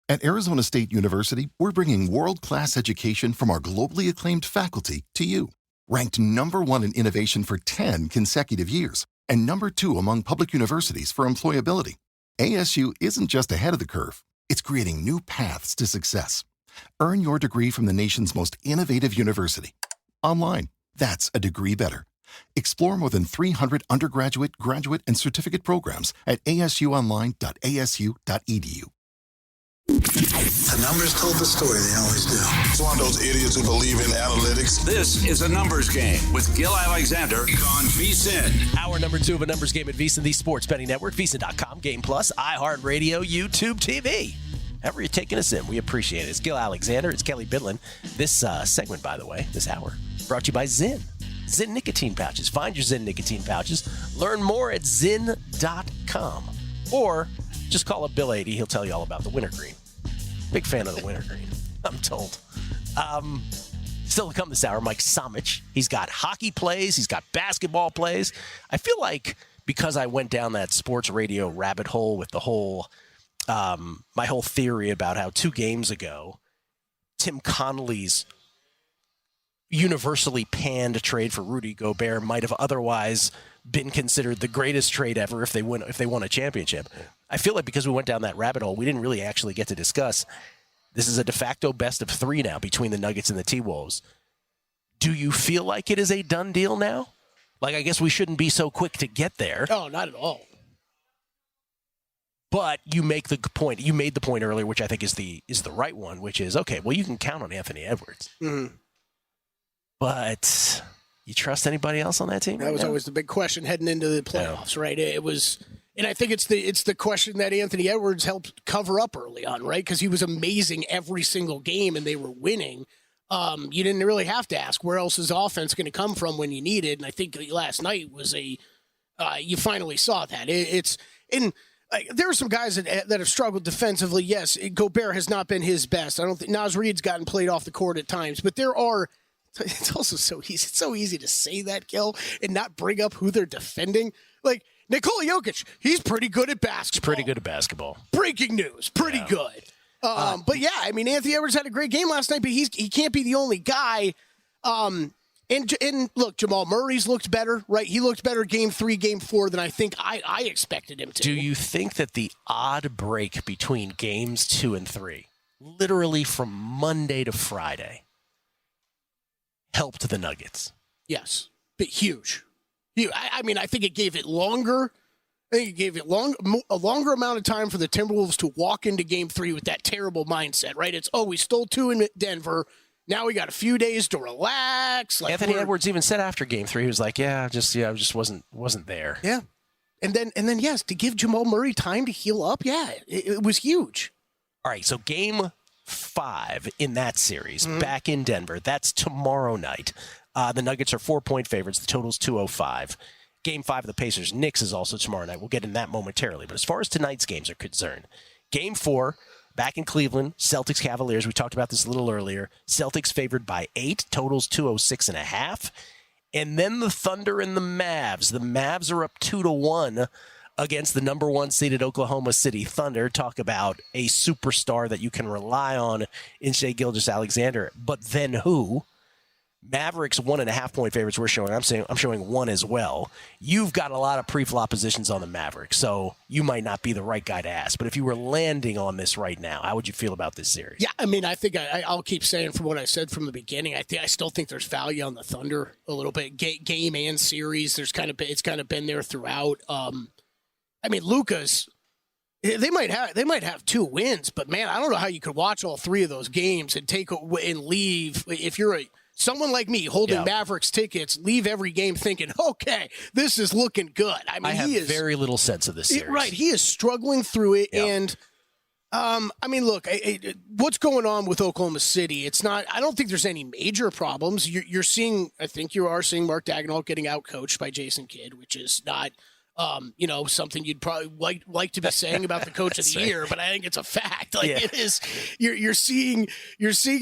At Arizona State University, we're bringing world-class education from our globally acclaimed faculty to you. Ranked #1 in innovation for 10 consecutive years and #2 among public universities for employability, ASU isn't just ahead of the curve. It's creating new paths to success. Earn your degree from the nation's most innovative university. Online, that's a degree better. Explore more than 300 undergraduate, graduate, and certificate programs at asuonline.asu.edu. The numbers told the story, they always do. It's one of those idiots who believe in analytics. This is a numbers game with Gill Alexander on VSiN. Hour number 2 of a numbers game at VSiN, the sports betting network, VSiN.com, Game Plus, iHeartRadio, YouTube TV. However you're taking us in, we appreciate it. It's Gill Alexander. It's Kelley Bydlon. This segment, by the way, this hour, brought to you by Zyn. Zyn nicotine pouches. Find your Zyn nicotine pouches. Learn more at Zyn.com. Or just call up Bill 80. He'll tell you all about the wintergreen. Big fan of the wintergreen, I'm told. Still to come this hour, Mike Somich. He's got hockey plays. He's got basketball plays. I feel like because I went down that sports radio rabbit hole with the whole, my whole theory about how 2 games ago, Tim Connolly's universally panned trade for Rudy Gobert might have otherwise been considered the greatest trade ever if they won a championship. I feel like because we went down that rabbit hole, we didn't really actually get to discuss. This is a de facto best of 3 now between the Nuggets and the T-Wolves. Do you feel like it is a done deal now? Like, I guess we shouldn't be so quick to get there. Oh, not at all. But you make the point. You made the point earlier, which I think is the right one, which is, okay, well, you can count on Anthony Edwards. Mm-hmm. But you trust anybody else on that team? That was always the big question heading into the playoffs, right? It was, and I think it's the question that Anthony Edwards helped cover up early on, right? Because he was amazing every single game, and they were winning. You didn't really have to ask where else is offense going to come from when you need it. And I think last night was you finally saw that. There are some guys that have struggled defensively. Yes, Gobert has not been his best. I don't think Naz Reid's gotten played off the court at times, but there are. It's also so easy. It's so easy to say that, Gill, and not bring up who they're defending. Like Nikola Jokic, he's pretty good at basketball. Breaking news, pretty good. But yeah, I mean, Anthony Edwards had a great game last night, but he can't be the only guy. And look, Jamal Murray's looked better, right? He looked better game 3, game 4 than I think I expected him to. Do you think that the odd break between games 2 and 3, literally from Monday to Friday, helped the Nuggets? Yes, but huge. I mean, I think it gave it longer. I think it gave it a longer amount of time for the Timberwolves to walk into Game 3 with that terrible mindset, right? It's, we stole 2 in Denver. Now we got a few days to relax. Like Anthony Edwards even said after Game 3, he was like, I just wasn't there. Yeah, and then yes, to give Jamal Murray time to heal up. Yeah, it was huge. All right, so Game 5 in that series, back in Denver. That's tomorrow night. The Nuggets are 4-point favorites. The total's 205. Game 5 of the Pacers-Knicks is also tomorrow night. We'll get in that momentarily. But as far as tonight's games are concerned, Game 4, back in Cleveland, Celtics-Cavaliers. We talked about this a little earlier. Celtics favored by 8. Totals 206.5. And then the Thunder and the Mavs. The Mavs are up 2-1 against the number 1 seeded Oklahoma City Thunder. Talk about a superstar that you can rely on in Shai Gilgeous-Alexander. But then who? Mavericks 1.5-point favorites we're showing. I'm showing 1 as well. You've got a lot of pre-flop positions on the Mavericks, so you might not be the right guy to ask. But if you were landing on this right now, how would you feel about this series? Yeah, I mean, I think I'll keep saying from what I said from the beginning. I still think there's value on the Thunder a little bit. Game and series, it's kind of been there throughout. I mean, Luka's. They might have 2 wins, but man, I don't know how you could watch all 3 of those games and leave if you're someone like me holding Mavericks tickets, leave every game thinking, okay, this is looking good. I mean, I have very little sense of this series. Right, he is struggling through it, and I mean, look, what's going on with Oklahoma City? It's not. I don't think there's any major problems. You're seeing. I think you are seeing Mark Daigneault getting out coached by Jason Kidd, which is not. Something you'd probably like to be saying about the coach of the year, but I think it's a fact. It is. You're seeing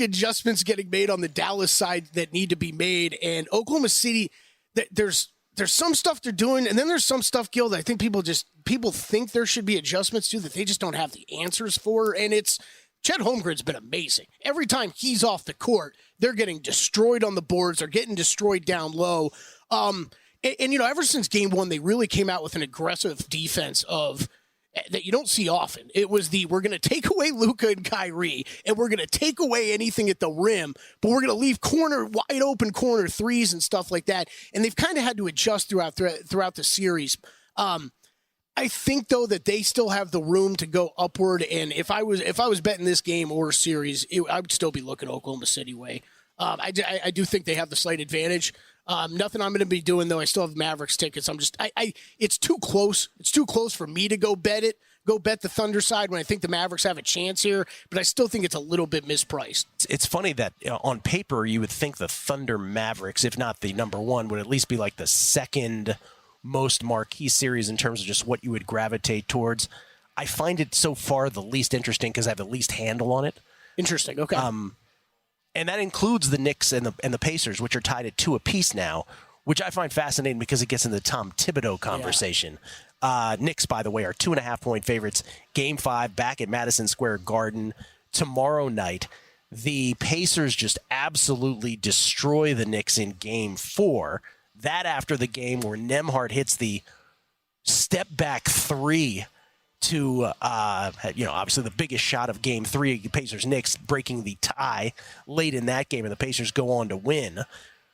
adjustments getting made on the Dallas side that need to be made, and Oklahoma City. There's some stuff they're doing, and then there's some stuff, Gill, that I think people think there should be adjustments to that they just don't have the answers for, and it's Chet Holmgren's been amazing. Every time he's off the court, they're getting destroyed on the boards. They're getting destroyed down low. And ever since game one, they really came out with an aggressive defense that you don't see often. It was we're going to take away Luka and Kyrie, and we're going to take away anything at the rim, but we're going to leave wide open corner threes and stuff like that. And they've kind of had to adjust throughout the series. I think, though, that they still have the room to go upward. And if I was betting this game or series, I would still be looking Oklahoma City way. I do think they have the slight advantage. Nothing I'm going to be doing, though. I still have Mavericks tickets. It's too close. It's too close for me to go bet it. Go bet the Thunder side when I think the Mavericks have a chance here, but I still think it's a little bit mispriced. It's funny that on paper you would think the Thunder Mavericks, if not the number one, would at least be like the second most marquee series in terms of just what you would gravitate towards. I find it so far the least interesting because I have the least handle on it. Interesting. Okay. And that includes the Knicks and the Pacers, which are tied at 2 apiece now, which I find fascinating because it gets into the Tom Thibodeau conversation. Yeah. Knicks, by the way, are 2.5-point favorites. Game 5 back at Madison Square Garden tomorrow night. The Pacers just absolutely destroy the Knicks in Game 4. That after the game where Nembhard hits the step-back 3 to, obviously the biggest shot of Game 3, Pacers-Knicks, breaking the tie late in that game, and the Pacers go on to win,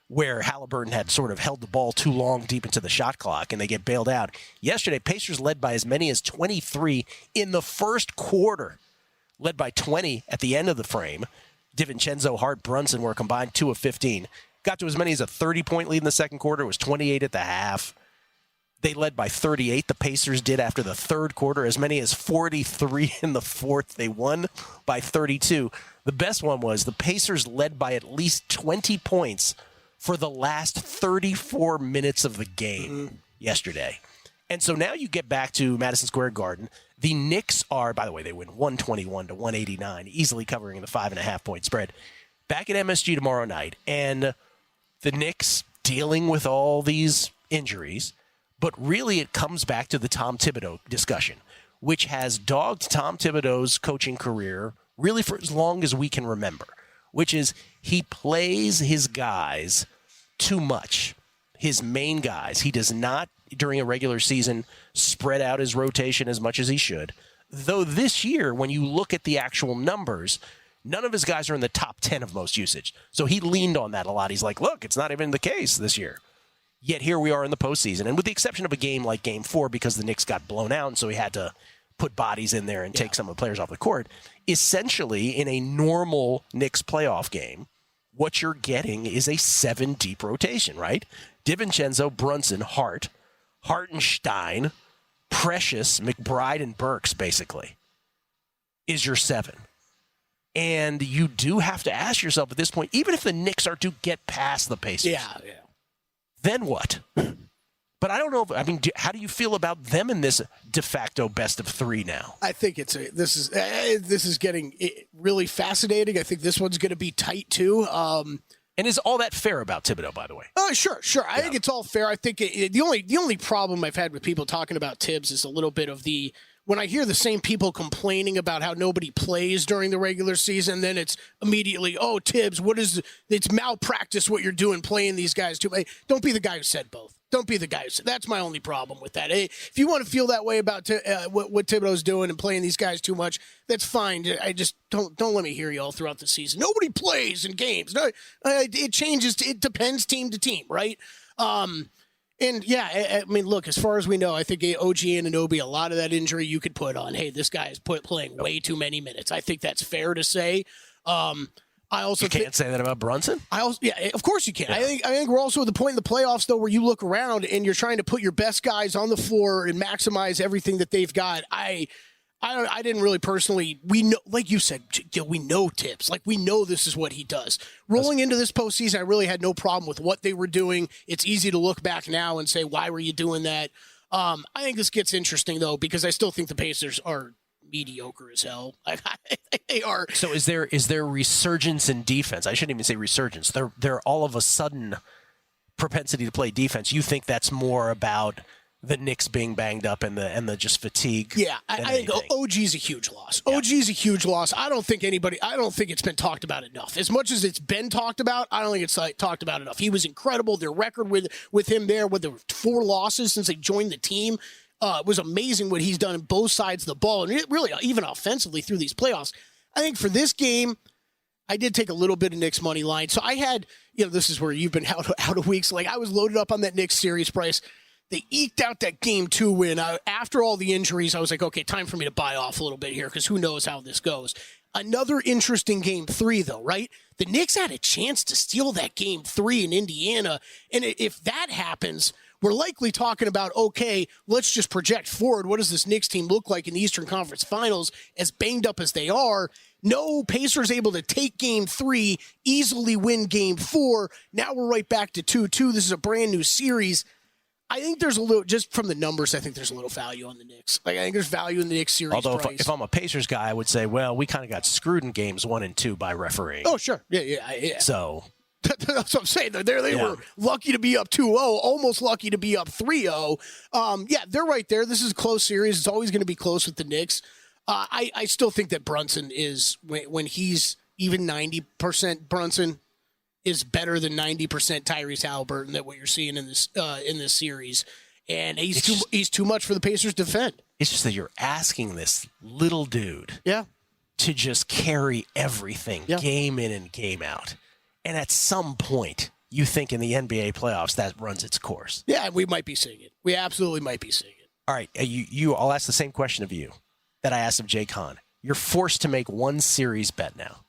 where Halliburton had sort of held the ball too long deep into the shot clock, and they get bailed out. Yesterday, Pacers led by as many as 23 in the first quarter, led by 20 at the end of the frame. DiVincenzo, Hart, Brunson were combined 2 of 15. Got to as many as a 30-point lead in the second quarter. It was 28 at the half. They led by 38. The Pacers did after the third quarter, as many as 43 in the fourth. They won by 32. The best one was the Pacers led by at least 20 points for the last 34 minutes of the game yesterday. And so now you get back to Madison Square Garden. The Knicks are, by the way, they win 121 to 189, easily covering the 5.5-point spread. Back at MSG tomorrow night. And the Knicks dealing with all these injuries. But really, it comes back to the Tom Thibodeau discussion, which has dogged Tom Thibodeau's coaching career really for as long as we can remember, which is he plays his guys too much, his main guys. He does not, during a regular season, spread out his rotation as much as he should. Though this year, when you look at the actual numbers, none of his guys are in the top 10 of most usage. So he leaned on that a lot. He's like, look, it's not even the case this year. Yet here we are in the postseason. And with the exception of a game like Game 4, because the Knicks got blown out, and so he had to put bodies in there and take some of the players off the court, essentially in a normal Knicks playoff game, what you're getting is a 7-deep rotation, right? DiVincenzo, Brunson, Hart, Hartenstein, Precious, McBride, and Burks, basically, is your 7. And you do have to ask yourself at this point, even if the Knicks are to get past the Pacers, then what? But I don't know. How do you feel about them in this de facto best of 3 now? I think this is getting really fascinating. I think this one's going to be tight too. And is all that fair about Thibodeau, by the way? Sure. I think it's all fair. I think the only problem I've had with people talking about Tibbs is a little bit of when I hear the same people complaining about how nobody plays during the regular season, then it's immediately, oh, Tibbs, it's malpractice what you're doing playing these guys too. Don't be the guy who said both. Don't be the guy who said. That's my only problem with that. If you want to feel that way about what Thibodeau's doing and playing these guys too much, that's fine. I just don't let me hear you all throughout the season. Nobody plays in games. No, it changes. It depends team to team, right? And yeah, look, as far as we know, I think OG Anunoby, a lot of that injury you could put on, hey, this guy is playing way too many minutes. I think that's fair to say. I also you can't say that about Brunson. Of course you can. Yeah. I think we're also at the point in the playoffs though where you look around and you're trying to put your best guys on the floor and maximize everything that they've got. I didn't really personally. We know, like you said, Gill, we know Tibbs. Like we know this is what he does. Rolling into this postseason, I really had no problem with what they were doing. It's easy to look back now and say, why were you doing that? I think this gets interesting though because I still think the Pacers are mediocre as hell. They are. So is there resurgence in defense? I shouldn't even say resurgence. They're all of a sudden propensity to play defense. You think that's more about the Knicks being banged up and the just fatigue. Yeah, I think OG's a huge loss. Yeah. OG's a huge loss. I don't think it's been talked about enough. As much as it's been talked about, I don't think it's talked about enough. He was incredible. Their record with him there, with the 4 losses since they joined the team, was amazing what he's done in both sides of the ball, and really even offensively through these playoffs. I think for this game, I did take a little bit of Knicks money line. So I had, this is where you've been out of weeks. Like, I was loaded up on that Knicks series price. They eked out that Game 2 win. After all the injuries, I was like, okay, time for me to buy off a little bit here because who knows how this goes. Another interesting Game 3, though, right? The Knicks had a chance to steal that Game 3 in Indiana, and if that happens, we're likely talking about, okay, let's just project forward. What does this Knicks team look like in the Eastern Conference Finals, as banged up as they are? No, Pacers able to take Game 3, easily win Game 4. Now we're right back to 2-2. This is a brand new series. I think there's a little, just from the numbers, I think there's a little value on the Knicks. Like, I think there's value in the Knicks series. Although price. if I'm a Pacers guy, I would say, well, we kind of got screwed in games 1 and 2 by refereeing. Oh, sure. Yeah. So that's what I'm saying. They were lucky to be up 2-0, almost lucky to be up 3-0. Yeah, they're right there. This is a close series. It's always going to be close with the Knicks. I still think that Brunson is, when he's even 90% Brunson, is better than 90% Tyrese Halliburton, that what you're seeing in this series. And he's too much for the Pacers to defend. It's just that you're asking this little dude to just carry everything game in and game out. And at some point, you think in the NBA playoffs that runs its course. Yeah, we might be seeing it. We absolutely might be seeing it. All right, I'll ask the same question of you that I asked of Jay Kahn. You're forced to make one series bet now.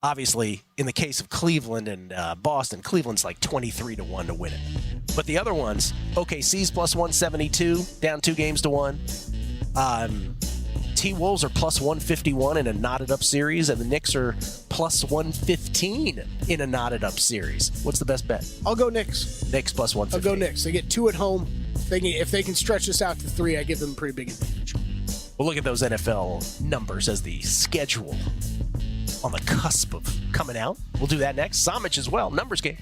Obviously, in the case of Cleveland and Boston, Cleveland's like 23-1 to win it. But the other ones, OKC's plus 172, down 2-1. T-Wolves are plus 151 in a knotted-up series, and the Knicks are plus 115 in a knotted-up series. What's the best bet? I'll go Knicks. Knicks plus 115. I'll go Knicks. They get 2 at home. If they can stretch this out to 3, I give them a pretty big advantage. We'll look at those NFL numbers as the schedule on the cusp of coming out. We'll do that next. Somich as well. Numbers game.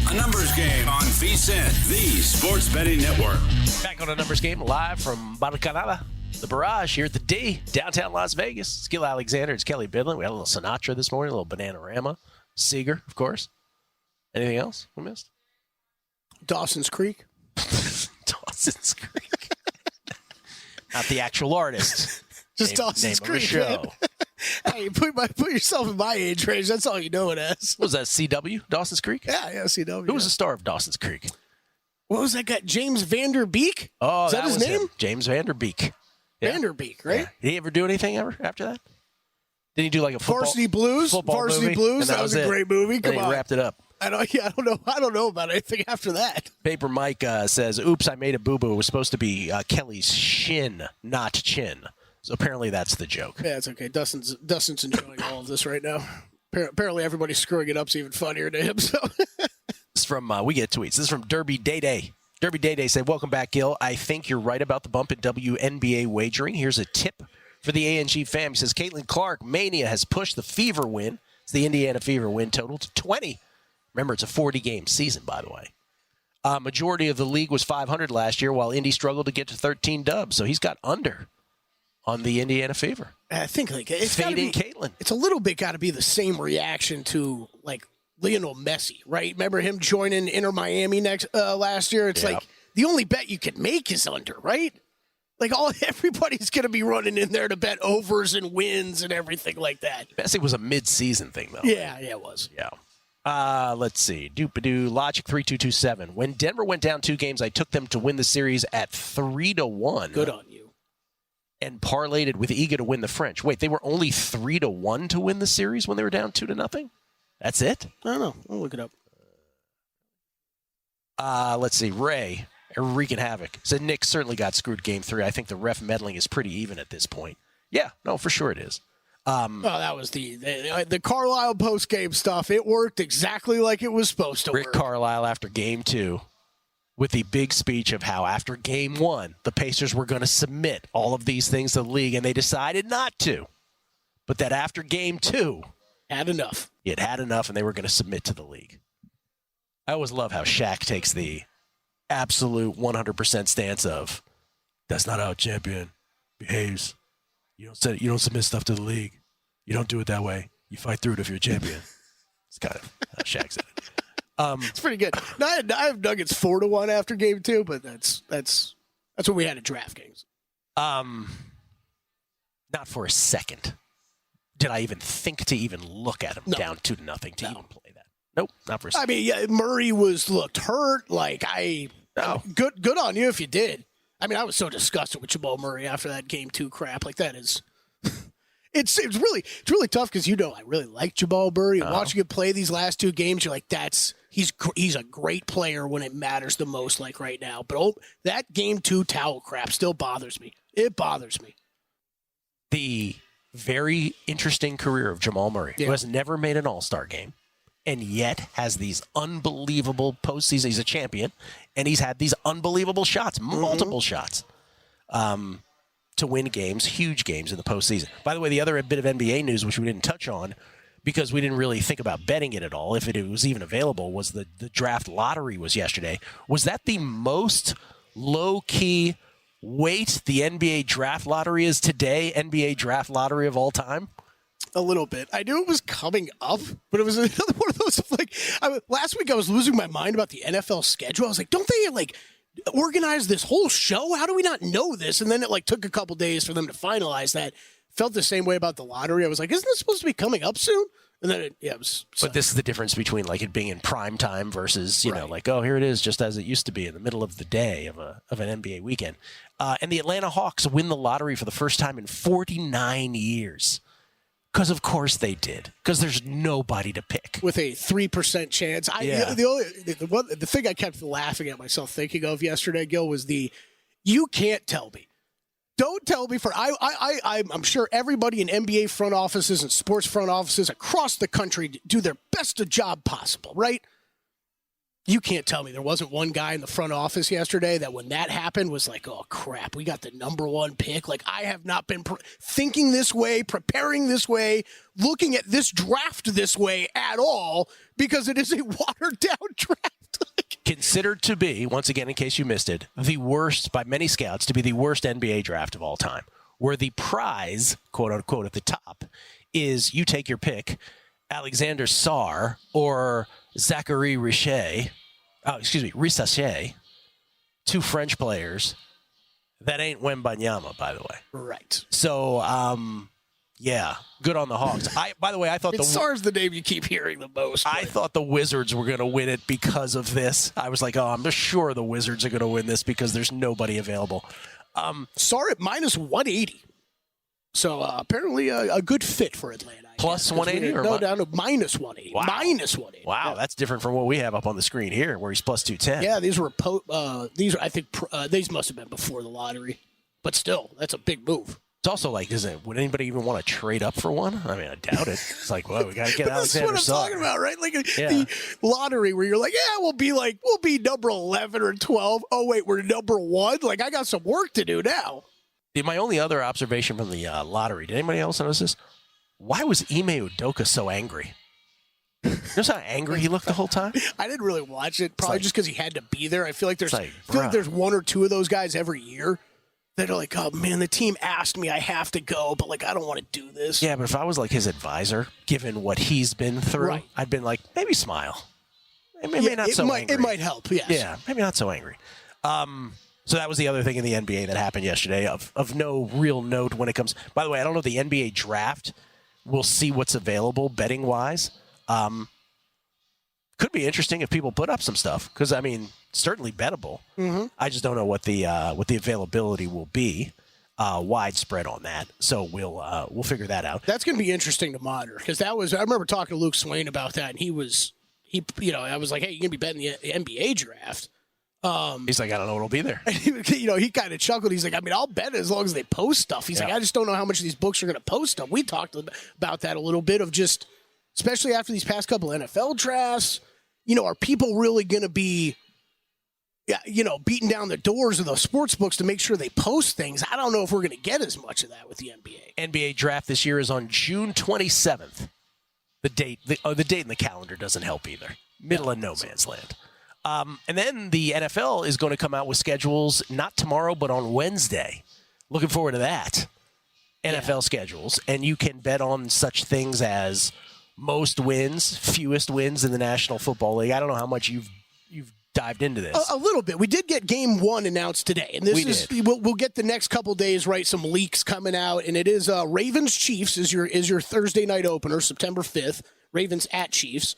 A numbers game on VSiN, the sports betting network. Back on a numbers game, live from Barcanada, the Barrage here at the D, downtown Las Vegas. It's Gill Alexander. It's Kelley Bydlon. We had a little Sinatra this morning, a little Bananarama. Seeger, of course. Anything else we missed? Dawson's Creek. Dawson's Creek. Not the actual artist. Just Dawson's Creek. Show. Hey, put yourself in my age range. That's all you know it as. What was that, CW? Dawson's Creek? Yeah, CW. Who was the star of Dawson's Creek? What was that guy? James Van Der Beek? Oh, is that his name? Him. James Van Der Beek. Yeah. Van Der Beek, right? Yeah. Did he ever do anything ever after that? Did he do like a Varsity Blues? Varsity movie? Blues. That was a great movie. Come on. He wrapped it up. I don't know about anything after that. Paper Mike says, "Oops, I made a boo-boo. It was supposed to be Kelley's shin, not chin." So apparently that's the joke. Yeah, it's okay. Dustin's enjoying all of this right now. Apparently everybody's screwing it up. It's even funnier to him. So this is from we get tweets. This is from Derby Day Day. Derby Day Day said, "Welcome back, Gill. I think you're right about the bump in WNBA wagering. Here's a tip for the ANG fam." He says, "Caitlin Clark mania has pushed the Fever win. It's the Indiana Fever win total to 20. Remember, it's a 40-game season, by the way. Majority of the league was 500 last year, while Indy struggled to get to 13 dubs. So he's got under on the Indiana Fever. I think it's fading Caitlin. It's a little bit got to be the same reaction to like Lionel Messi, right? Remember him joining Inter Miami last year? It's like the only bet you could make is under, right? Like everybody's going to be running in there to bet overs and wins and everything like that. Messi was a mid-season thing, though. Yeah, it was. Yeah. Let's see. Doop-a-doo. Logic 3227. When Denver went down 2 games, I took them to win the series at 3-1. Good on you. And parlayed it with Iga to win the French. Wait, they were only 3-1 to win the series when they were down 2-0? That's it? I don't know. I'll look it up. Let's see. Ray, wreaking havoc, said Nick certainly got screwed game 3. I think the ref meddling is pretty even at this point. Yeah, no, for sure it is. That was the Carlisle post-game stuff. It worked exactly like it was supposed to work. Rick Carlisle after game 2 with the big speech of how after game 1, the Pacers were going to submit all of these things to the league, and they decided not to. But that after game 2, Had enough. He had had enough, and they were going to submit to the league. I always love how Shaq takes the absolute 100% stance of, that's not how a champion behaves. You don't submit stuff to the league. You don't do it that way. You fight through it if you're a champion. It's kind of how Shaq said it. It's pretty good. Now, I have Nuggets 4-1 after game 2, but that's what we had at DraftKings. Not for a second did I even think to even look at him down 2-0 to even play that. Nope, not for a second. I mean, yeah, Murray looked hurt. Good on you if you did. I mean, I was so disgusted with Jamal Murray after that game 2 crap. Like, that is, it's really tough because I really like Jamal Murray. Watching him play these last 2 games, you're like, he's a great player when it matters the most, like right now. But that game 2 towel crap still bothers me. It bothers me. The very interesting career of Jamal Murray, who has never made an All-Star game, and yet has these unbelievable postseason. He's a champion, and he's had these unbelievable shots, multiple shots, to win games, huge games in the postseason. By the way, the other bit of NBA news, which we didn't touch on, because we didn't really think about betting it at all, if it was even available, was the draft lottery was yesterday. Was that the most low-key weight the NBA draft lottery is today, NBA draft lottery of all time? A little bit. I knew it was coming up, but it was another one of those, last week I was losing my mind about the NFL schedule. I was like, don't they, organize this whole show? How do we not know this? And then it, took a couple days for them to finalize that. Felt the same way about the lottery. I was like, isn't this supposed to be coming up soon? And then it was. But this is the difference between it being in prime time versus here it is, just as it used to be in the middle of the day of an NBA weekend. And the Atlanta Hawks win the lottery for the first time in 49 years. Because of course they did. Because there's nobody to pick with a 3% chance. The thing I kept laughing at myself thinking of yesterday, Gill, was you can't tell me. Don't tell me I'm sure everybody in NBA front offices and sports front offices across the country do their best job possible, right? You can't tell me there wasn't one guy in the front office yesterday that when that happened was like, oh, crap, we got the number 1 pick. I have not been thinking this way, preparing this way, looking at this draft this way at all because it is a watered-down draft. Considered to be, once again, in case you missed it, the worst, by many scouts, to be the worst NBA draft of all time, where the prize, quote-unquote, at the top, is you take your pick, Alexander Sarr or Zachary Richaud, Rissache, 2 French players. That ain't Wembanyama, by the way. Right. So, good on the Hawks. By the way, I thought Sarr's the name you keep hearing the most. I thought the Wizards were going to win it because of this. I was like, I'm just sure the Wizards are going to win this because there's nobody available. Sarr at minus 180. So apparently a good fit for Atlanta. Plus 180 or down to minus 180. Wow. Minus 180. Wow, that's different from what we have up on the screen here, where he's plus 210. Yeah, these must have been before the lottery, but still, that's a big move. It's also would anybody even want to trade up for one? I mean, I doubt it. It's we got to get Alexander Sarr. This is what I'm talking about, right? The lottery where you're like, yeah, we'll be number 11 or 12. Oh wait, we're number 1. I got some work to do now. My only other observation from the lottery, did anybody else notice this? Why was Ime Udoka so angry? Notice how angry he looked the whole time? I didn't really watch it, probably just because he had to be there. I feel like there's 1 or 2 of those guys every year that are like, oh man, the team asked me, I have to go, but I don't want to do this. Yeah, but if I was his advisor, given what he's been through, I'd been like, maybe smile. Maybe not so angry. It might help, yes. Yeah, maybe not so angry. So that was the other thing in the NBA that happened yesterday of no real note when it comes. By the way, I don't know the NBA draft. We'll see what's available betting-wise. Could be interesting if people put up some stuff because, certainly bettable. Mm-hmm. I just don't know what the availability will be widespread on that. So we'll figure that out. That's going to be interesting to monitor because I remember talking to Luke Swain about that, and I was like, hey, you're going to be betting the NBA draft. He's like, I don't know what'll be there. He kind of chuckled. He's like, I'll bet as long as they post stuff. He's like, I just don't know how much of these books are going to post stuff. We talked about that a little bit of just, especially after these past couple NFL drafts, are people really going to be, beating down the doors of the sports books to make sure they post things? I don't know if we're going to get as much of that with the NBA. NBA draft this year is on June 27th. The date in the calendar doesn't help either. Middle of no man's land. And then the NFL is going to come out with schedules not tomorrow, but on Wednesday. Looking forward to that. NFL schedules. And you can bet on such things as most wins, fewest wins in the National Football League. I don't know how much you've dived into this. A little bit. We did get game 1 announced today. And we'll get the next couple days, right, some leaks coming out. And it is Ravens-Chiefs is your Thursday night opener, September 5th. Ravens at Chiefs.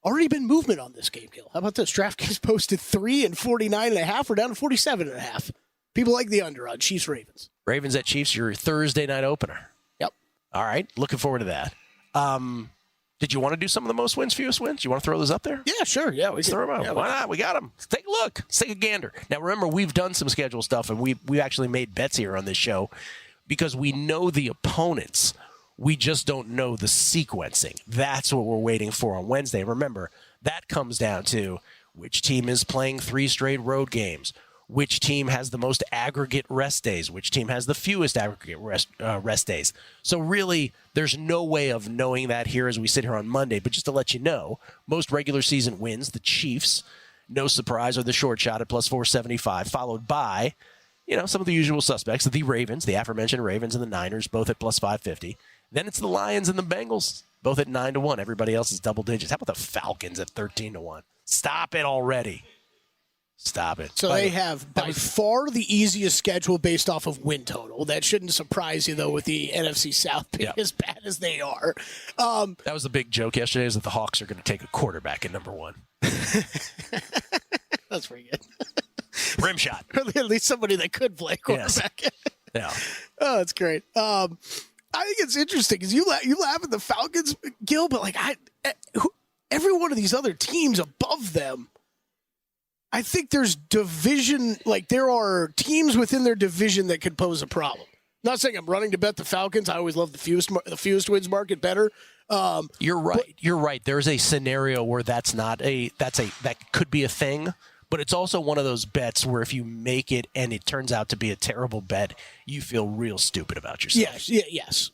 Already been movement on this game, Gill. How about this? DraftKings posted 3 and 49.5. We're down to 47.5. People like the under on Chiefs-Ravens. Ravens at Chiefs, your Thursday night opener. Yep. All right. Looking forward to that. Did you want to do some of the most wins, fewest wins? You want to throw those up there? Yeah, sure. Yeah, Let's throw them out. Yeah, why not? We got them. Let's take a look. Let's take a gander. Now, remember, we've done some schedule stuff, and we actually made bets here on this show because we know the opponents. We just don't know the sequencing. That's what we're waiting for on Wednesday. Remember, that comes down to which team is playing 3 straight road games, which team has the most aggregate rest days, which team has the fewest aggregate rest days. So really, there's no way of knowing that here as we sit here on Monday. But just to let you know, most regular season wins, the Chiefs, no surprise, are the short shot at plus 475, followed by, some of the usual suspects, the Ravens, the aforementioned Ravens and the Niners, both at plus 550. Then it's the Lions and the Bengals, both at 9-1. Everybody else is double digits. How about the Falcons at 13-1? Stop it already. Stop it. So they have by far the easiest schedule based off of win total. That shouldn't surprise you, though, with the NFC South being as bad as they are. That was the big joke yesterday, is that the Hawks are going to take a quarterback at number 1. That's pretty good. Rim shot. Or at least somebody that could play quarterback. Yes. Yeah. Oh, that's great. I think it's interesting because you laugh at the Falcons, Gill, but every one of these other teams above them, I think there's division, there are teams within their division that could pose a problem. Not saying I'm running to bet the Falcons. I always love the fewest wins market better. You're right. You're right. There's a scenario where that could be a thing, but it's also one of those bets where if you make it and it turns out to be a terrible bet, you feel real stupid about yourself. Yes.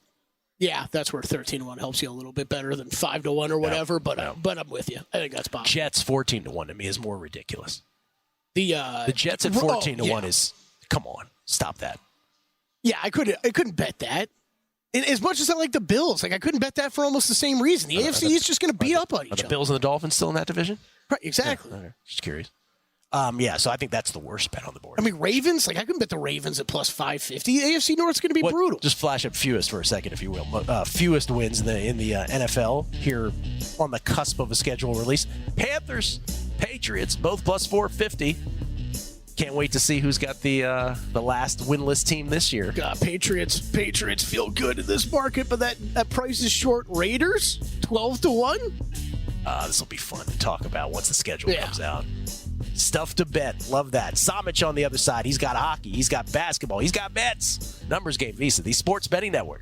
Yeah, that's where 13-1 helps you a little bit better than 5-1 or whatever. But I'm with you. I think that's possible. Jets 14-1 to me is more ridiculous. The Jets at 14-1 is, come on, stop that. Yeah, I couldn't bet that. And as much as I like the Bills, I couldn't bet that for almost the same reason. The AFC is just going to beat up on each other. Are the Bills and the Dolphins still in that division? Right, exactly. Yeah, okay. Just curious. So I think that's the worst bet on the board. I mean, Ravens, I couldn't bet the Ravens at plus 550. AFC North's going to be brutal. Just flash up fewest for a second, if you will. Fewest wins in the NFL here on the cusp of a schedule release. Panthers, Patriots, both plus 450. Can't wait to see who's got the last winless team this year. Patriots feel good in this market, but that price is short. Raiders, 12-1. This will be fun to talk about once the schedule comes out. Stuff to bet. Love that. Somich on the other side. He's got hockey. He's got basketball. He's got bets. Numbers Game VSiN, the Sports Betting Network.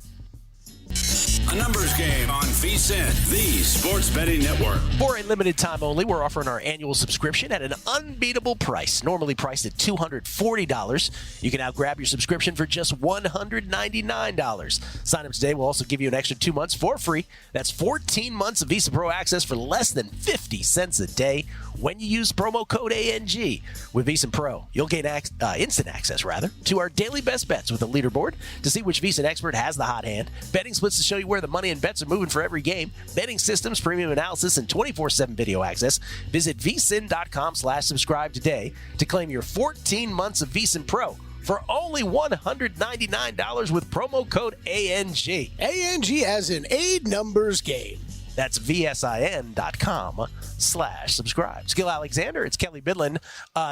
A numbers game on VSiN, the Sports Betting Network. For a limited time only, we're offering our annual subscription at an unbeatable price. Normally priced at $240. You can now grab your subscription for just $199. Sign up today. We'll also give you an extra 2 months for free. That's 14 months of VSiN Pro access for less than 50 cents a day when you use promo code ANG. With VSiN Pro, you'll gain instant access to our daily best bets with a leaderboard to see which VSiN expert has the hot hand, betting splits to show you where the money and bets are moving for every game, betting systems, premium analysis, and 24/7 video access. Visit vsin.com/subscribe today to claim your 14 months of VSiN Pro for only $199 with promo code ANG. ANG as in a numbers game. That's VSIN.com/subscribe. It's Gill Alexander. It's Kelley Bydlon.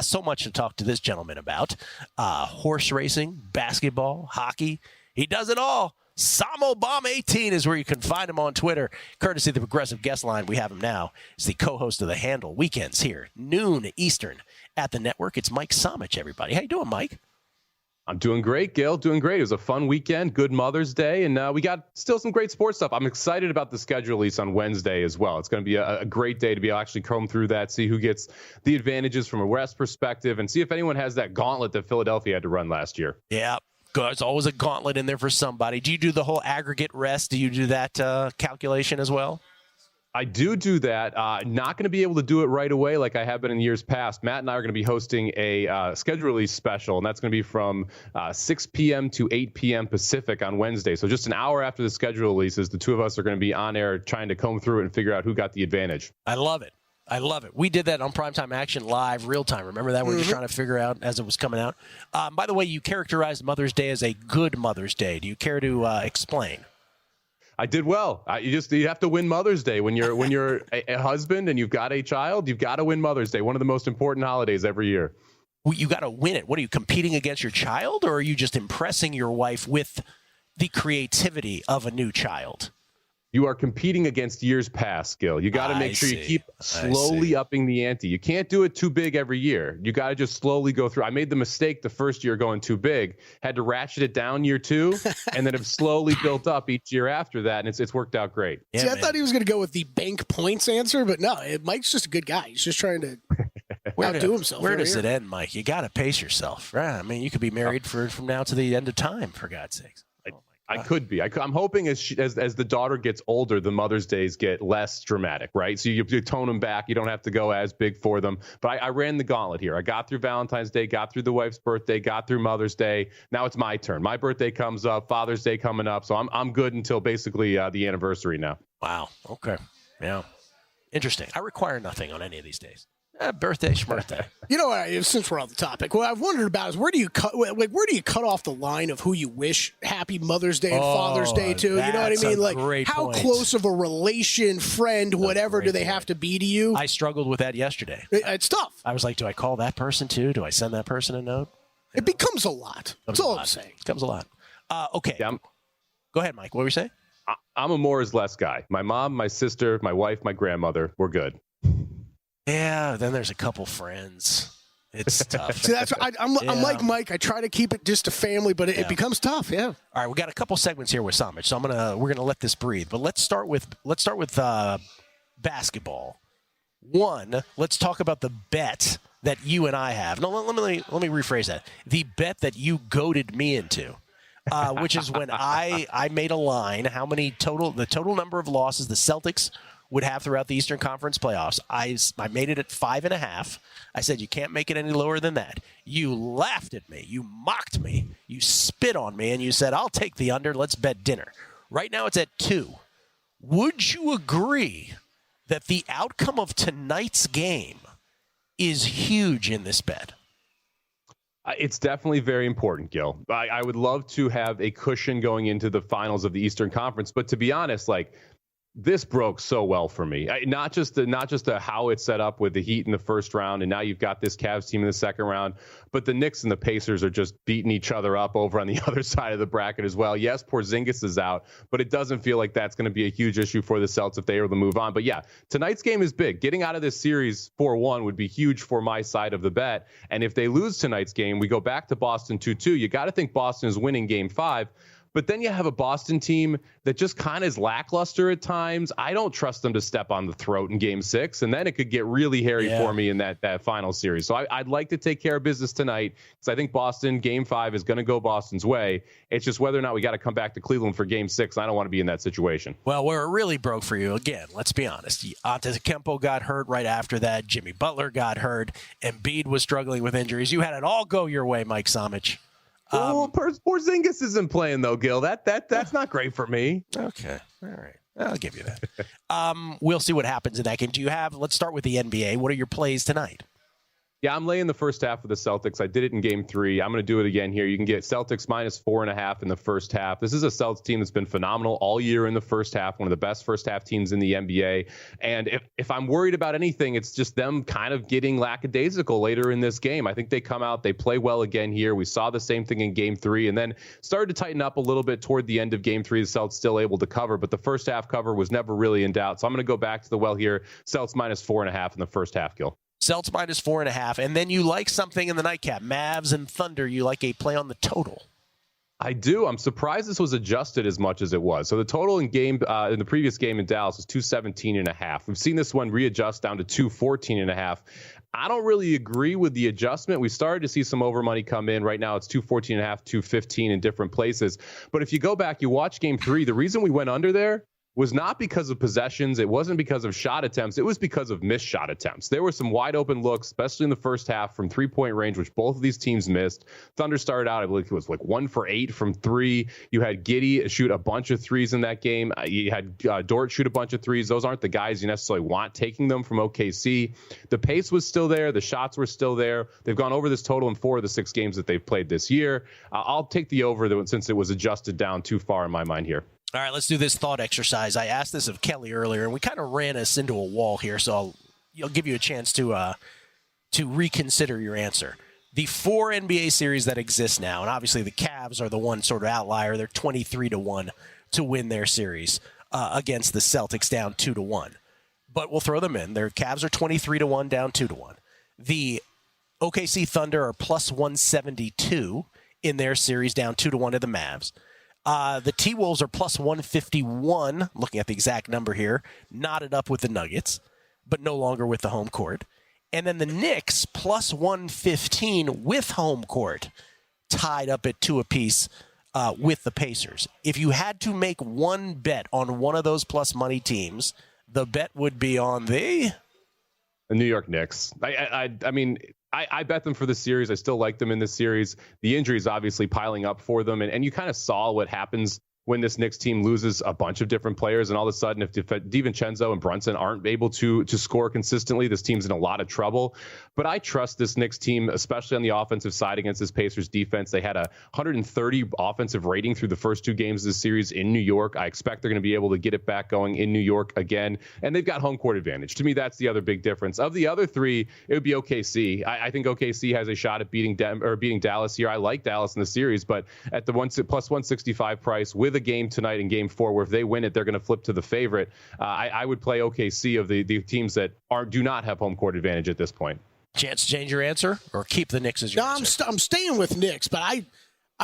So much to talk to this gentleman about. Horse racing, basketball, hockey. He does it all. Samo Bomb 18 is where you can find him on Twitter. Courtesy of the Progressive Guest Line, we have him now. He's the co-host of The Handle weekends here, noon Eastern at the network. It's Mike Somich, everybody. How you doing, Mike? I'm doing great, Gill. Doing great. It was a fun weekend. Good Mother's Day. And we got still some great sports stuff. I'm excited about the schedule release on Wednesday as well. It's going to be a great day to be able to actually comb through that, see who gets the advantages from a West perspective, and see if anyone has that gauntlet that Philadelphia had to run last year. Yeah. There's always a gauntlet in there for somebody. Do you do the whole aggregate rest? Do you do that calculation as well? I do that. Not going to be able to do it right away like I have been in years past. Matt and I are going to be hosting a schedule release special, and that's going to be from 6 p.m. to 8 p.m. Pacific on Wednesday. So just an hour after the schedule releases, the two of us are going to be on air trying to comb through it and figure out who got the advantage. I love it. We did that on Primetime Action live, real time. Remember that? We were just trying to figure out as it was coming out. By the way, you characterized Mother's Day as a good Mother's Day. Do you care to explain? I did well. You have to win Mother's Day when you're a husband and you've got a child. You've got to win Mother's Day, one of the most important holidays every year. Well, you got to win it. What are you competing against your child, or are you just impressing your wife with the creativity of a new child? You are competing against years past, Gill. You got to make sure you keep slowly upping the ante. You can't do it too big every year. You got to just slowly go through. I made the mistake the first year going too big, had to ratchet it down year 2, and then have slowly built up each year after that, and it's worked out great. Yeah, see, I thought he was going to go with the bank points answer, but no, Mike's just a good guy. He's just trying to outdo himself. Where does it end, Mike? You got to pace yourself, right? I mean, you could be married from now to the end of time, for God's sakes. I could be. I'm hoping as the daughter gets older, the Mother's Days get less dramatic, right? So you tone them back. You don't have to go as big for them. But I ran the gauntlet here. I got through Valentine's Day, got through the wife's birthday, got through Mother's Day. Now it's my turn. My birthday comes up, Father's Day coming up. So I'm good until basically the anniversary now. Wow. Okay. Yeah. Interesting. I require nothing on any of these days. Birthday, schmirthday. You know what? Since we're on the topic, what I've wondered about is where do you cut off the line of who you wish Happy Mother's Day and Father's Day to? You know what I mean? Like, how close of a relation, friend, whatever, do they have to be to you? I struggled with that yesterday. It's tough. I was like, do I call that person too? Do I send that person a note? It becomes a lot. That's all I'm saying. It becomes a lot. Okay. Yeah, go ahead, Mike. What were you saying? I'm a more is less guy. My mom, my sister, my wife, my grandmother, we're good. Yeah, then there's a couple friends. It's tough. See, that's I'm like Mike. I try to keep it just a family, but it becomes tough. Yeah. All right, we got a couple segments here with Somich, so we're gonna let this breathe. But let's start with basketball. One, let's talk about the bet that you and I have. No, let me rephrase that. The bet that you goaded me into. Which is when I made a line, the total number of losses the Celtics would have throughout the Eastern Conference playoffs. I made it at 5.5. I said, you can't make it any lower than that. You laughed at me. You mocked me. You spit on me, and you said, I'll take the under. Let's bet dinner. Right now it's at 2. Would you agree that the outcome of tonight's game is huge in this bet? It's definitely very important, Gil. I would love to have a cushion going into the finals of the Eastern Conference, but to be honest, this broke so well for me. Not just how it's set up with the Heat in the first round, and now you've got this Cavs team in the second round, but the Knicks and the Pacers are just beating each other up over on the other side of the bracket as well. Yes, Porzingis is out, but it doesn't feel like that's going to be a huge issue for the Celtics if they are able to move on. But yeah, tonight's game is big. Getting out of this series 4-1 would be huge for my side of the bet. And if they lose tonight's game, we go back to Boston 2-2. You got to think Boston is winning game 5. But then you have a Boston team that just kind of is lackluster at times. I don't trust them to step on the throat in Game 6, and then it could get really hairy for me in that final series. So I'd like to take care of business tonight because I think Boston, Game 5 is going to go Boston's way. It's just whether or not we got to come back to Cleveland for Game 6. I don't want to be in that situation. Well, where it really broke for you, again, let's be honest. Antetokounmpo got hurt right after that. Jimmy Butler got hurt. Embiid was struggling with injuries. You had it all go your way, Mike Somich. Porzingis isn't playing though, Gil. That's not great for me. Okay, all right, I'll give you that. We'll see what happens in that game. Let's start with the NBA. What are your plays tonight? Yeah, I'm laying the first half of the Celtics. I did it in Game 3. I'm going to do it again here. You can get Celtics minus 4.5 in the first half. This is a Celtics team that's been phenomenal all year in the first half, one of the best first half teams in the NBA. And if I'm worried about anything, it's just them kind of getting lackadaisical later in this game. I think they come out, they play well again here. We saw the same thing in Game 3 and then started to tighten up a little bit toward the end of Game 3. The Celtics still able to cover, but the first half cover was never really in doubt. So I'm going to go back to the well here. Celtics minus 4.5 in the first half, Gil. Celtics minus 4.5, and then you like something in the nightcap. Mavs and Thunder, you like a play on the total. I do. I'm surprised this was adjusted as much as it was. So the total in the previous game in Dallas was 217.5. We've seen this one readjust down to 214.5. I don't really agree with the adjustment. We started to see some over money come in. Right now it's 214.5, 215 in different places. But if you go back, you watch Game 3, the reason we went under there, was not because of possessions. It wasn't because of shot attempts. It was because of missed shot attempts. There were some wide open looks, especially in the first half from 3-point range, which both of these teams missed. Thunder started out, I believe it was like 1 for 8 from 3. You had Giddey shoot a bunch of threes in that game. You had Dort shoot a bunch of threes. Those aren't the guys you necessarily want taking them from OKC. The pace was still there. The shots were still there. They've gone over this total in 4 of the 6 games that they've played this year. I'll take the over since it was adjusted down too far in my mind here. All right, let's do this thought exercise. I asked this of Kelley earlier, and we kind of ran us into a wall here, so I'll give you a chance to reconsider your answer. The 4 NBA series that exist now, and obviously the Cavs are the one sort of outlier. They're 23-1 to win their series against the Celtics, down 2-1. But we'll throw them in. Their Cavs are 23-1, down 2-1. The OKC Thunder are plus 172 in their series, down 2-1 to the Mavs. The T-Wolves are plus 151, looking at the exact number here, knotted up with the Nuggets, but no longer with the home court. And then the Knicks, plus 115 with home court, tied up at 2 apiece with the Pacers. If you had to make one bet on one of those plus money teams, the bet would be on the New York Knicks. I mean, I bet them for the series. I still like them in this series. The injuries obviously piling up for them. And you kind of saw what happens when this Knicks team loses a bunch of different players. And all of a sudden, if DiVincenzo and Brunson aren't able to score consistently, this team's in a lot of trouble. But I trust this Knicks team, especially on the offensive side against this Pacers defense. They had a 130 offensive rating through the first 2 games of the series in New York. I expect they're going to be able to get it back going in New York again. And they've got home court advantage. To me, that's the other big difference. Of the other 3, it would be OKC. I think OKC has a shot at beating Dallas here. I like Dallas in the series, but at the plus 165 price with a game tonight in game 4, where if they win it, they're going to flip to the favorite. I would play OKC of the teams that do not have home court advantage at this point. Chance to change your answer or keep the Knicks as your answer? I'm staying with Knicks, but I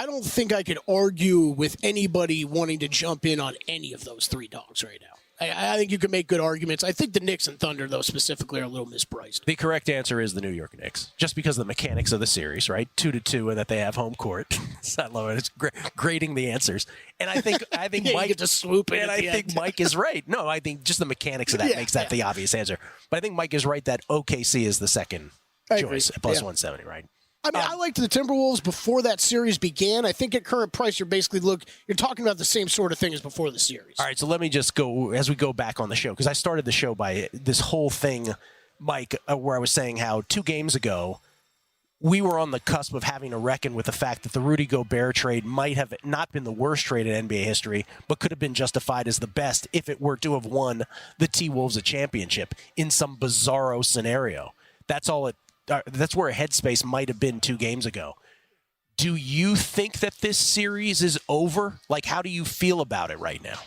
don't think I could argue with anybody wanting to jump in on any of those 3 dogs right now. I think you can make good arguments. I think the Knicks and Thunder, though, specifically, are a little mispriced. The correct answer is the New York Knicks, just because of the mechanics of the series, right? 2-2, and that they have home court. I love it. It's grading the answers, and I think yeah, Mike get to swoop in. And I think Mike is right. No, I think just the mechanics of that makes that the obvious answer. But I think Mike is right that OKC is the second choice at plus 170, right? I mean, I liked the Timberwolves before that series began. I think at current price, you're talking about the same sort of thing as before the series. All right, so let me just go, as we go back on the show, because I started the show by this whole thing, Mike, where I was saying how 2 games ago, we were on the cusp of having to reckon with the fact that the Rudy Gobert trade might have not been the worst trade in NBA history, but could have been justified as the best if it were to have won the T-Wolves a championship in some bizarro scenario. That's where a headspace might have been 2 games ago. Do you think that this series is over? Like, how do you feel about it right now?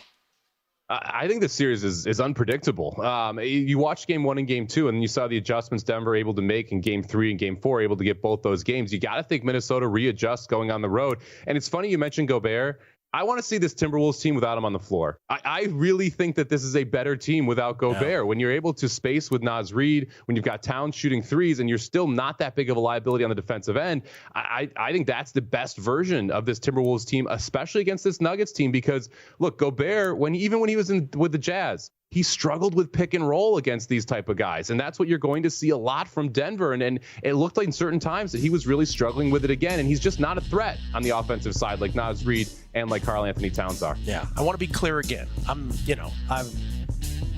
I think the series is unpredictable. You watched game 1 and game 2, and you saw the adjustments Denver able to make in game 3 and game 4, able to get both those games. You got to think Minnesota readjusts going on the road. And it's funny you mentioned Gobert. I want to see this Timberwolves team without him on the floor. I really think that this is a better team without Gobert. Yeah. When you're able to space with Naz Reid, when you've got Towns shooting threes, and you're still not that big of a liability on the defensive end, I think that's the best version of this Timberwolves team, especially against this Nuggets team. Because, look, Gobert, even when he was with the Jazz, he struggled with pick and roll against these type of guys. And that's what you're going to see a lot from Denver. And it looked like in certain times that he was really struggling with it again. And he's just not a threat on the offensive side like Naz Reid and like Karl Anthony Towns are. Yeah. I want to be clear again. I'm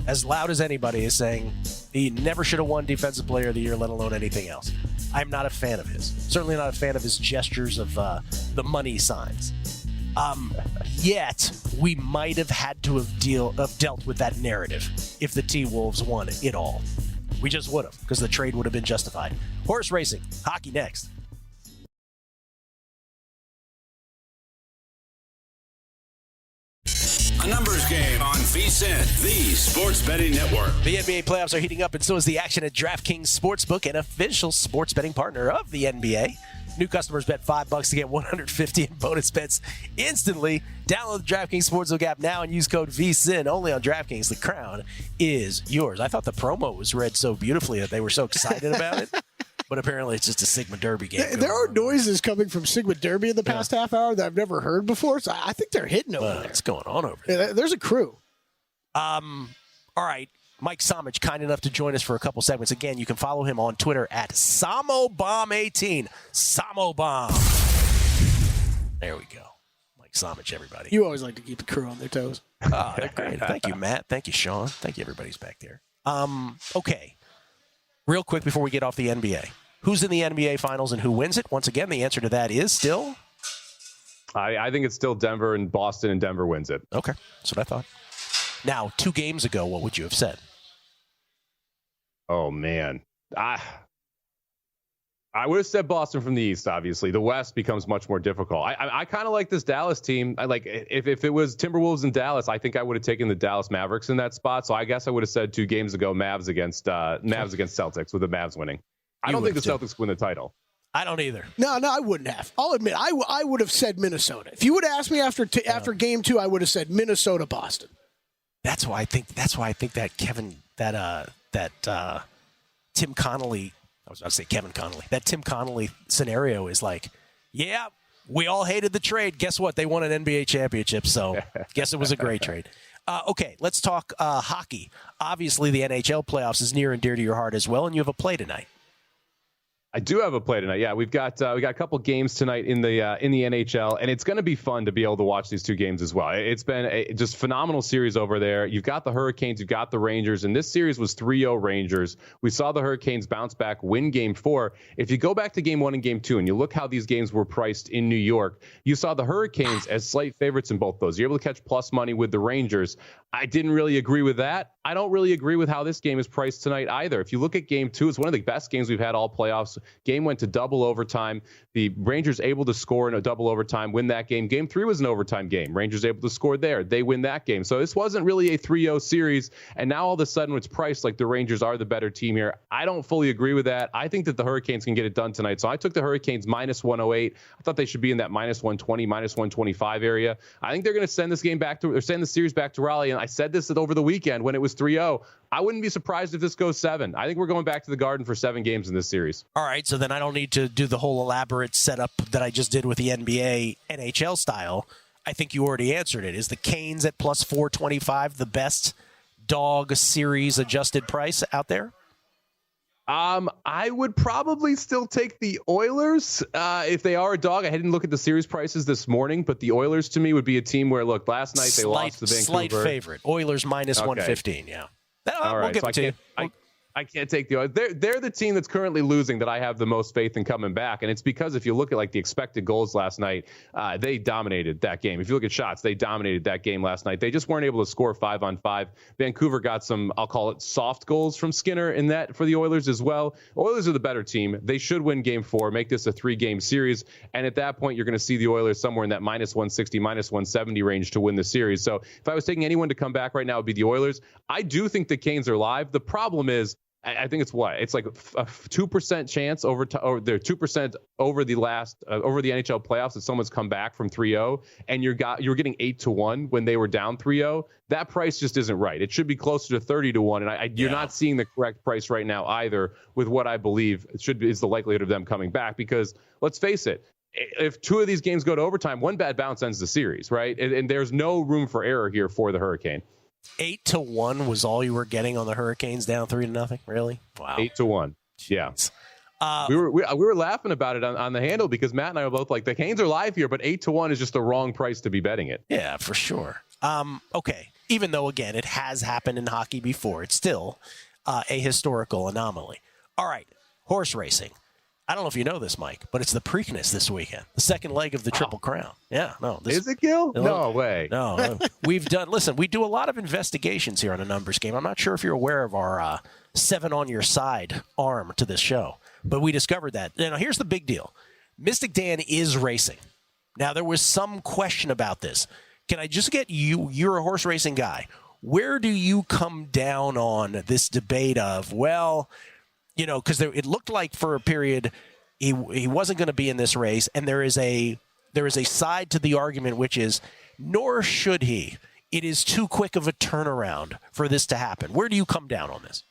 as loud as anybody is saying he never should have won Defensive Player of the Year, let alone anything else. I'm not a fan of his. Certainly not a fan of his gestures of the money signs. Yet we might have had to have dealt with that narrative if the T-Wolves won it all. We just would have, because the trade would have been justified. Horse racing, hockey next. A numbers game on VSiN, the sports betting network. The NBA playoffs are heating up, and so is the action at DraftKings Sportsbook, an official sports betting partner of the NBA. New customers bet $5 to get $150 in bonus bets instantly. Download the DraftKings Sportsbook app now and use code VSiN only on DraftKings. The crown is yours. I thought the promo was read so beautifully that they were so excited about it. But apparently it's just a Sigma Derby game. There are noises coming from Sigma Derby in the past half hour that I've never heard before, so I think they're hitting over there. What's going on over there? Yeah, there's a crew. All right. Mike Somich, kind enough to join us for a couple segments. Again, you can follow him on Twitter at SamoBomb18. SamoBomb. There we go. Mike Somich, everybody. You always like to keep the crew on their toes. They're great. Thank you, Matt. Thank you, Sean. Thank you, everybody's back there. Okay. Real quick before we get off the NBA. Who's in the NBA Finals and who wins it? Once again, the answer to that is still? I think it's still Denver and Boston, and Denver wins it. Okay. That's what I thought. Now, 2 games ago, what would you have said? Oh, man. I would have said Boston from the East, obviously. The West becomes much more difficult. I kind of like this Dallas team. I like if it was Timberwolves and Dallas, I think I would have taken the Dallas Mavericks in that spot. So I guess I would have said 2 games ago, Mavs against Celtics, with the Mavs winning. I don't think the Celtics win the title. I don't either. No, I wouldn't have. I'll admit, I would have said Minnesota. If you would have asked me after game 2, I would have said Minnesota, Boston. That's why I think that Tim Connolly, I was about to say Kevin Connolly, that Tim Connolly scenario is like, yeah, we all hated the trade. Guess what? They won an NBA championship, so guess it was a great trade. Okay, let's talk hockey. Obviously, the NHL playoffs is near and dear to your heart as well, and you have a play tonight. I do have a play tonight. Yeah, we got a couple games tonight in the NHL, and it's going to be fun to be able to watch these 2 games as well. It's been a just phenomenal series over there. You've got the Hurricanes, you've got the Rangers, and this series was 3-0 Rangers. We saw the Hurricanes bounce back, win Game 4. If you go back to Game 1 and Game 2, and you look how these games were priced in New York, you saw the Hurricanes as slight favorites in both those. You're able to catch plus money with the Rangers. I didn't really agree with that. I don't really agree with how this game is priced tonight either. If you look at Game 2, it's one of the best games we've had all playoffs. Game went to double overtime. The Rangers able to score in a double overtime, win that game. Game 3 was an overtime game. Rangers able to score there. They win that game. So this wasn't really a 3-0 series. And now all of a sudden it's priced like the Rangers are the better team here. I don't fully agree with that. I think that the Hurricanes can get it done tonight. So I took the Hurricanes minus 108. I thought they should be in that minus 120, minus 125 area. I think they're going to send the series back to Raleigh. And I said this over the weekend when it was 3-0. I wouldn't be surprised if this goes 7. I think we're going back to the Garden for 7 games in this series. All right, so then I don't need to do the whole elaborate setup that I just did with the NBA NHL style. I think you already answered it. Is the Canes at plus 425 the best dog series adjusted price out there? I would probably still take the Oilers if they are a dog. I didn't look at the series prices this morning, but the Oilers to me would be a team where, look, last night they lost to Vancouver. Slight favorite. Oilers minus 115, yeah. All right, we'll give it to you. I can't take the Oilers. They're the team that's currently losing that I have the most faith in coming back. And it's because if you look at like the expected goals last night, they dominated that game. If you look at shots, they dominated that game last night. They just weren't able to score 5-on-5. Vancouver got some, I'll call it soft goals from Skinner in that for the Oilers as well. Oilers are the better team. They should win Game 4, make this a 3-game series. And at that point, you're going to see the Oilers somewhere in that minus 160, minus 170 range to win the series. So if I was taking anyone to come back right now, it would be the Oilers. I do think the Canes are live. The problem is, I think it's like a 2% chance over they're 2% over the NHL playoffs that someone's come back from 3-0 and you're getting 8-1 when they were down 3-0. That price just isn't right. It should be closer to 30-1, and you're not seeing the correct price right now either with what I believe is the likelihood of them coming back. Because let's face it, if 2 of these games go to overtime, one bad bounce ends the series, right? And there's no room for error here for the Hurricane. 8-1 was all you were getting on the Hurricanes down 3-0. Really? Wow. 8-1. Yeah. We were laughing about it on the handle because Matt and I were both like, the Canes are live here, but 8-1 is just the wrong price to be betting it. Yeah, for sure. Okay. Even though, again, it has happened in hockey before, it's still a historical anomaly. All right. Horse racing. I don't know if you know this, Mike, but it's the Preakness this weekend, the second leg of the Triple Crown. Yeah, no. Is it, Gill? No way. No. We do a lot of investigations here on A Numbers Game. I'm not sure if you're aware of our 7 on your side arm to this show, but we discovered that. Now, here's the big deal. Mystic Dan is racing. Now, there was some question about this. Can I just get you? You're a horse racing guy. Where do you come down on this debate of, well, because it looked like for a period he wasn't going to be in this race, and there is a side to the argument which is, nor should he. It is too quick of a turnaround for this to happen. Where do you come down on this?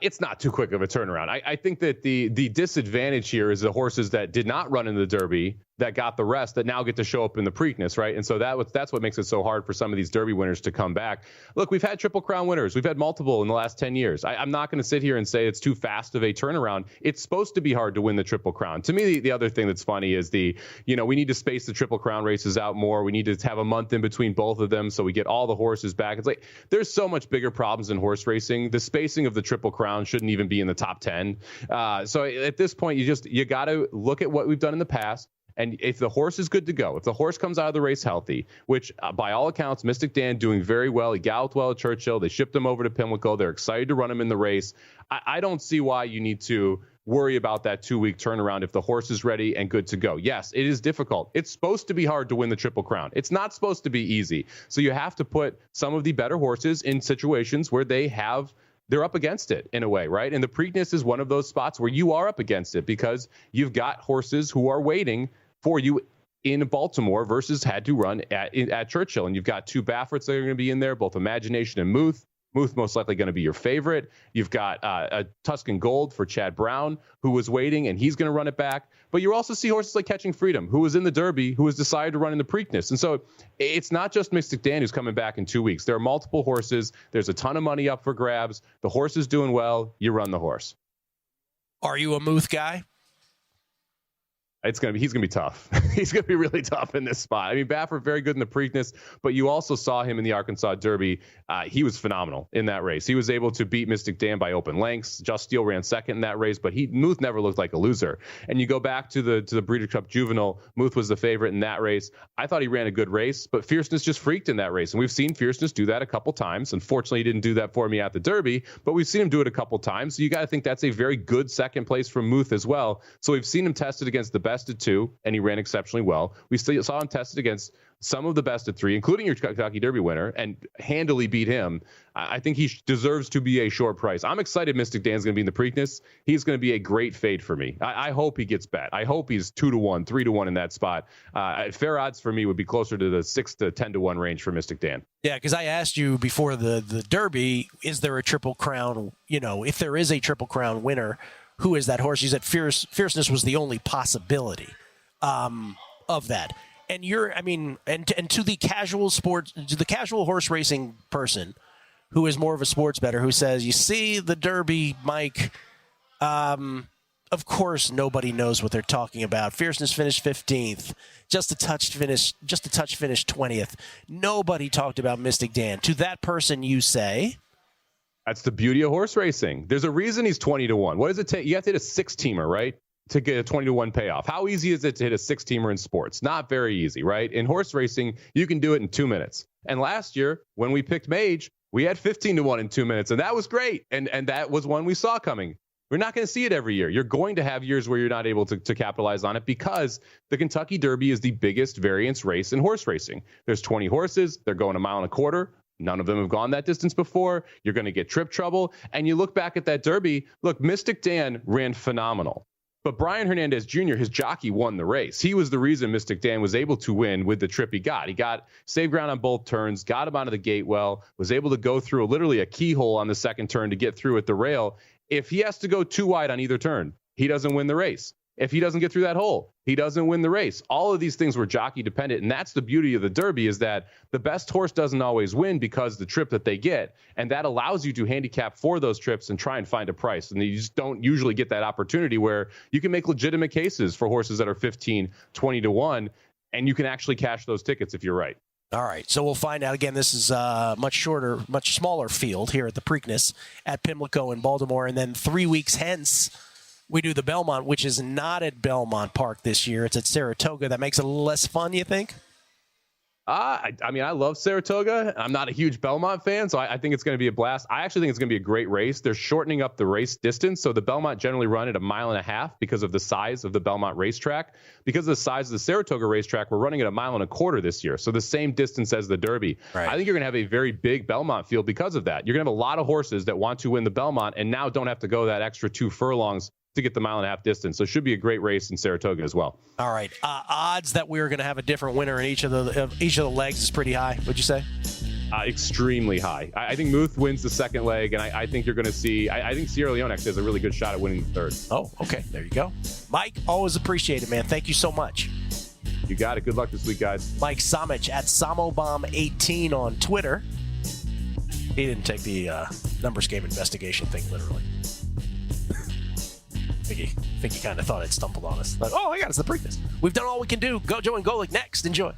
It's not too quick of a turnaround. I think that the disadvantage here is the horses that did not run in the Derby that got the rest that now get to show up in the Preakness, right? And so that's what makes it so hard for some of these Derby winners to come back. Look, we've had Triple Crown winners. We've had multiple in the last 10 years. I'm not going to sit here and say it's too fast of a turnaround. It's supposed to be hard to win the Triple Crown. To me, the other thing that's funny is we need to space the Triple Crown races out more. We need to have a month in between both of them so we get all the horses back. It's like there's so much bigger problems in horse racing. The spacing of the Triple Crown shouldn't even be in the top 10. So at this point, you got to look at what we've done in the past. And if the horse is good to go, if the horse comes out of the race healthy, which by all accounts, Mystic Dan doing very well. He galloped well at Churchill. They shipped him over to Pimlico. They're excited to run him in the race. I don't see why you need to worry about that 2-week turnaround if the horse is ready and good to go. Yes, it is difficult. It's supposed to be hard to win the Triple Crown. It's not supposed to be easy. So you have to put some of the better horses in situations where they're up against it in a way, right? And the Preakness is one of those spots where you are up against it because you've got horses who are waiting for you in Baltimore versus had to run at Churchill. And you've got 2 Bafferts that are going to be in there, both Imagination and Muth. Muth most likely going to be your favorite. You've got a Tuscan Gold for Chad Brown, who was waiting, and he's going to run it back. But you also see horses like Catching Freedom, who was in the Derby, who has decided to run in the Preakness. And so it's not just Mystic Dan who's coming back in 2 weeks. There are multiple horses. There's a ton of money up for grabs. The horse is doing well. You run the horse. Are you a Muth guy? He's going to be tough. He's going to be really tough in this spot. I mean, Baffert, very good in the Preakness, but you also saw him in the Arkansas Derby. He was phenomenal in that race. He was able to beat Mystic Dan by open lengths. Just Steele ran second in that race, but Muth never looked like a loser. And you go back to the Breeders' Cup Juvenile, Muth was the favorite in that race. I thought he ran a good race, but Fierceness just freaked in that race. And we've seen Fierceness do that a couple times. Unfortunately, he didn't do that for me at the Derby, but we've seen him do it a couple times. So you got to think that's a very good second place from Muth as well. So we've seen him tested against the best of 2, and he ran exceptionally well. We still saw him tested against some of the best of 3, including your Kentucky Derby winner, and handily beat him. I think he deserves to be a short price. I'm excited Mystic Dan's going to be in the Preakness. He's going to be a great fade for me. I hope he gets bet. I hope he's 2-1, 3-1 in that spot. Fair odds for me would be closer to the 6 to 10-1 range for Mystic Dan. Yeah, because I asked you before the Derby, is there a Triple Crown? If there is a Triple Crown winner, who is that horse? You said Fierceness was the only possibility of that. And to the casual horse racing person who is more of a sports bettor who says, you see the Derby, Mike, of course nobody knows what they're talking about. Fierceness finished 15th, just a touch finished 20th. Nobody talked about Mystic Dan. To that person, you say, that's the beauty of horse racing. There's a reason he's 20-1. What does it take? You have to hit a 6-teamer, right, to get a 20-1 payoff. How easy is it to hit a 6-teamer in sports? Not very easy, right? In horse racing, you can do it in 2 minutes. And last year, when we picked Mage, we had 15-1 in 2 minutes, and that was great. And that was one we saw coming. We're not going to see it every year. You're going to have years where you're not able to capitalize on it because the Kentucky Derby is the biggest variance race in horse racing. There's 20 horses. They're going 1.25 miles. None of them have gone that distance before. You're going to get trip trouble. And you look back at that Derby. Look, Mystic Dan ran phenomenal. But Brian Hernandez Jr., his jockey, won the race. He was the reason Mystic Dan was able to win with the trip he got. He got saved ground on both turns, got him out of the gate well, was able to go through literally a keyhole on the second turn to get through at the rail. If he has to go too wide on either turn, he doesn't win the race. If he doesn't get through that hole, he doesn't win the race. All of these things were jockey dependent. And that's the beauty of the Derby, is that the best horse doesn't always win because the trip that they get. And that allows you to handicap for those trips and try and find a price. And you just don't usually get that opportunity where you can make legitimate cases for horses that are 15, 20-1, and you can actually cash those tickets if you're right. All right, so we'll find out. Again, this is a much smaller field here at the Preakness at Pimlico in Baltimore. And then 3 weeks hence, we do the Belmont, which is not at Belmont Park this year. It's at Saratoga. That makes it a little less fun, you think? I love Saratoga. I'm not a huge Belmont fan, so I think it's going to be a blast. I actually think it's going to be a great race. They're shortening up the race distance, so the Belmont generally run at 1.5 miles because of the size of the Belmont racetrack. Because of the size of the Saratoga racetrack, we're running at 1.25 miles this year, so the same distance as the Derby. Right. I think you're going to have a very big Belmont field because of that. You're going to have a lot of horses that want to win the Belmont and now don't have to go that extra 2 furlongs to get the 1.5 mile distance. So it should be a great race in Saratoga as well. All right. Odds that we're going to have a different winner in each of the legs is pretty high, would you say? Extremely high. I think Muth wins the second leg, and I think you're going to see, I think Sierra Leone actually has a really good shot at winning the third. Oh, okay. There you go. Mike, always appreciate it, man. Thank you so much. You got it. Good luck this week, guys. Mike Somich at Samobomb18 on Twitter. He didn't take the numbers game investigation thing literally. I think he kind of thought it stumbled on us. Like, oh my God, it's the Preakness. We've done all we can do. Go Joe and Golick next. Enjoy.